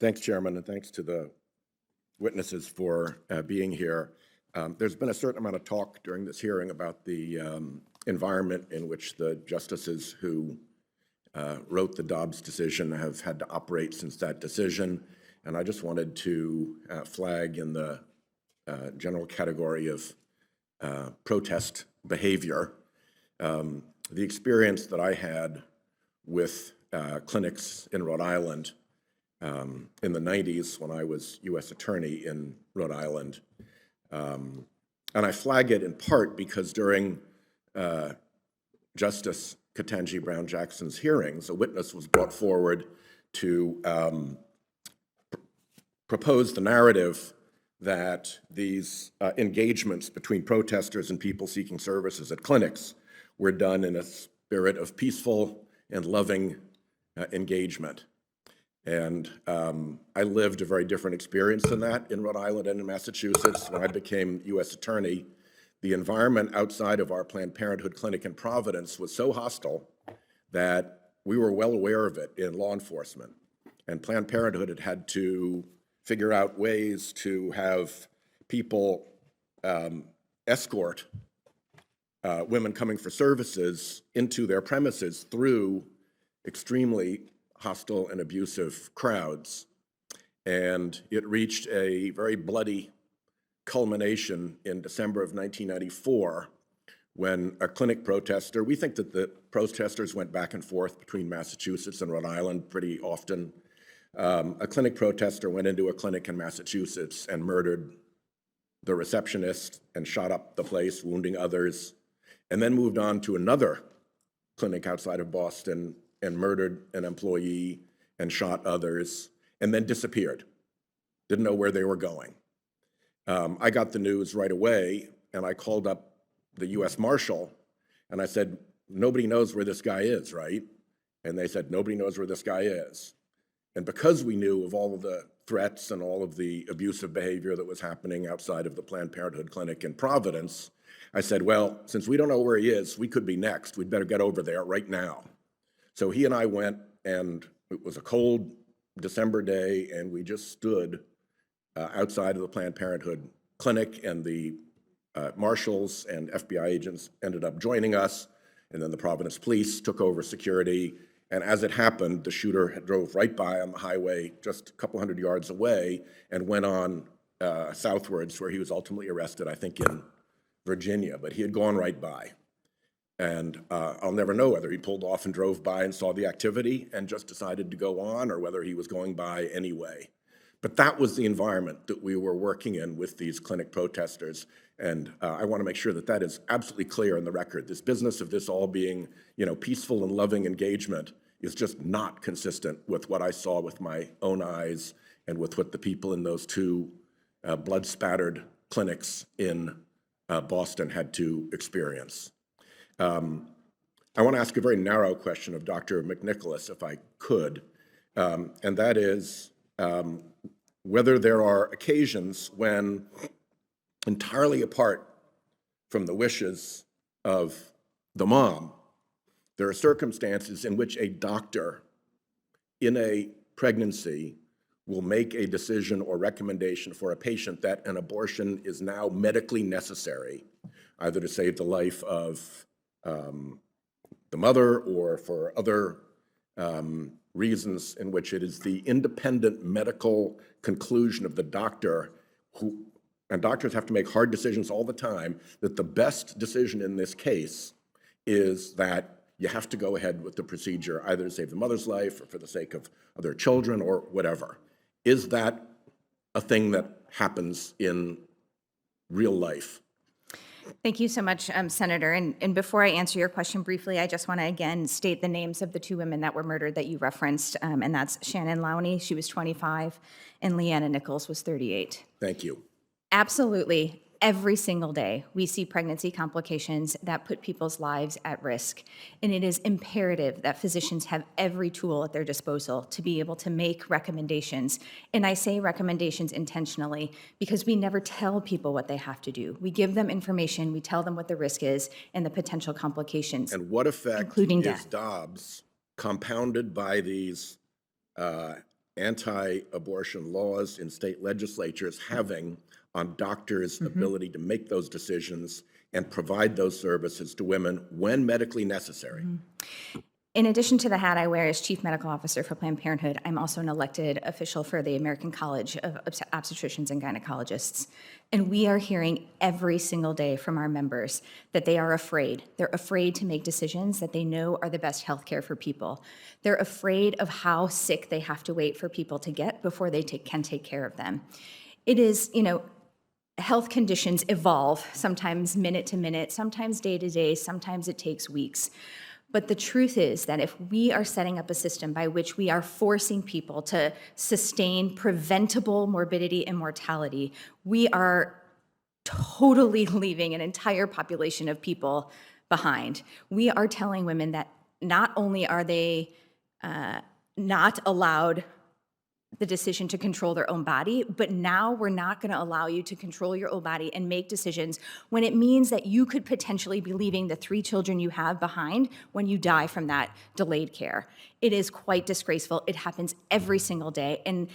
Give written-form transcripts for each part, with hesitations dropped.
Thanks, Chairman, and thanks to the witnesses for being here. There's been a certain amount of talk during this hearing about the environment in which the justices who wrote the Dobbs decision have had to operate since that decision. And I just wanted to flag in the general category of protest behavior, the experience that I had with clinics in Rhode Island in the 90s when I was U.S. Attorney in Rhode Island. And I flag it in part because during Justice Ketanji Brown Jackson's hearings, a witness was brought forward to propose the narrative that these engagements between protesters and people seeking services at clinics were done in a spirit of peaceful and loving engagement. And I lived a very different experience than that in Rhode Island and in Massachusetts. When I became U.S. Attorney, the environment outside of our Planned Parenthood clinic in Providence was so hostile that we were well aware of it in law enforcement. And Planned Parenthood had had to figure out ways to have people escort women coming for services into their premises through extremely hostile and abusive crowds. And it reached a very bloody culmination in December of 1994 when a clinic protester, we think that the protesters went back and forth between Massachusetts and Rhode Island pretty often. A clinic protester went into a clinic in Massachusetts and murdered the receptionist and shot up the place, wounding others, and then moved on to another clinic outside of Boston and murdered an employee and shot others, and then disappeared. Didn't know where they were going. I got the news right away, and I called up the U.S. Marshal, and I said, "Nobody knows where this guy is, right?" And they said, "Nobody knows where this guy is." And because we knew of all of the threats and all of the abusive behavior that was happening outside of the Planned Parenthood clinic in Providence, I said, well, since we don't know where he is, we could be next. We'd better get over there right now. So he and I went, and it was a cold December day, and we just stood outside of the Planned Parenthood clinic, and the marshals and FBI agents ended up joining us, and then the Providence police took over security. And as it happened, the shooter drove right by on the highway just a couple hundred yards away and went on southwards, where he was ultimately arrested, I think in Virginia, but he had gone right by. And I'll never know whether he pulled off and drove by and saw the activity and just decided to go on, or whether he was going by anyway. But that was the environment that we were working in with these clinic protesters. And I want to make sure that that is absolutely clear in the record. This business of this all being, peaceful and loving engagement is just not consistent with what I saw with my own eyes and with what the people in those two blood-spattered clinics in Boston had to experience. I want to ask a very narrow question of Dr. McNicholas, if I could, and that is whether there are occasions when, entirely apart from the wishes of the mom, there are circumstances in which a doctor in a pregnancy will make a decision or recommendation for a patient that an abortion is now medically necessary, either to save the life of the mother or for other reasons in which it is the independent medical conclusion of the doctor and doctors have to make hard decisions all the time, that the best decision in this case is that you have to go ahead with the procedure, either to save the mother's life or for the sake of other children or whatever. Is that a thing that happens in real life? Thank you so much, Senator. And before I answer your question briefly, I just want to again state the names of the two women that were murdered that you referenced, and that's Shannon Lowney, she was 25, and Leanna Nichols was 38. Thank you. Absolutely. Every single day, we see pregnancy complications that put people's lives at risk. And it is imperative that physicians have every tool at their disposal to be able to make recommendations. And I say recommendations intentionally because we never tell people what they have to do. We give them information, we tell them what the risk is and the potential complications. And what effect including is death. Dobbs compounded by these anti-abortion laws in state legislatures having on doctors' ability to make those decisions and provide those services to women when medically necessary? In addition to the hat I wear as Chief Medical Officer for Planned Parenthood, I'm also an elected official for the American College of Obstetricians and Gynecologists. And we are hearing every single day from our members that they are afraid. They're afraid to make decisions that they know are the best healthcare for people. They're afraid of how sick they have to wait for people to get before they can take care of them. It is, health conditions evolve, sometimes minute to minute, sometimes day to day, sometimes it takes weeks. But the truth is that if we are setting up a system by which we are forcing people to sustain preventable morbidity and mortality, we are totally leaving an entire population of people behind. We are telling women that not only are they not allowed the decision to control their own body, but now we're not going to allow you to control your own body and make decisions when it means that you could potentially be leaving the 3 children you have behind when you die from that delayed care. It is quite disgraceful. It happens every single day. And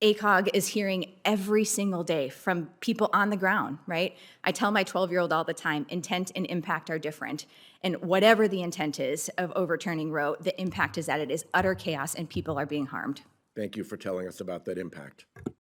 ACOG is hearing every single day from people on the ground, right? I tell my 12-year-old all the time, intent and impact are different. And whatever the intent is of overturning Roe, the impact is that it is utter chaos and people are being harmed. Thank you for telling us about that impact.